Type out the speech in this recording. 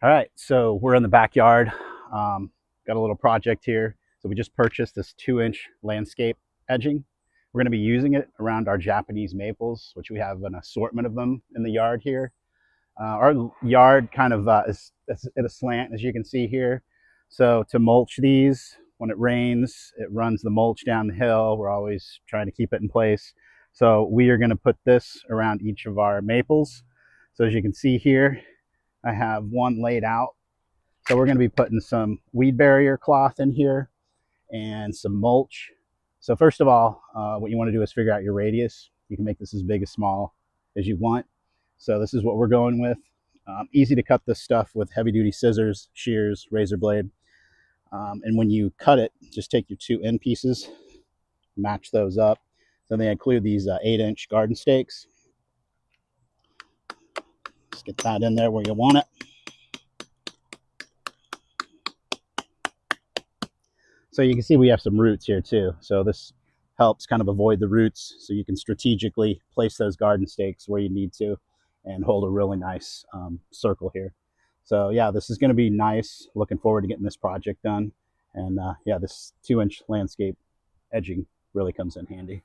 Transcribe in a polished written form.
All right, so we're in the backyard. Got a little project here. So we just purchased this 2-inch landscape edging. We're going to be using it around our Japanese maples, which we have an assortment of them in the yard here. Our yard kind of is at a slant, as you can see here. So to mulch these, when it rains, it runs the mulch down the hill. We're always trying to keep it in place. So we are going to put this around each of our maples. So as you can see here, I have one laid out. So we're going to be putting some weed barrier cloth in here and some mulch. So first of all, what you want to do is figure out your radius. You can make this as big as small as you want. So this is what we're going with. Easy to cut this stuff with heavy duty scissors, shears, razor blade. And when you cut it, just take your 2 end pieces, match those up. So they include these 8-inch garden stakes. Just get that in there where you want it. So you can see we have some roots here too. So this helps kind of avoid the roots, so you can strategically place those garden stakes where you need to and hold a really nice circle here. So yeah, this is going to be nice. Looking forward to getting this project done. And yeah, this 2-inch landscape edging really comes in handy.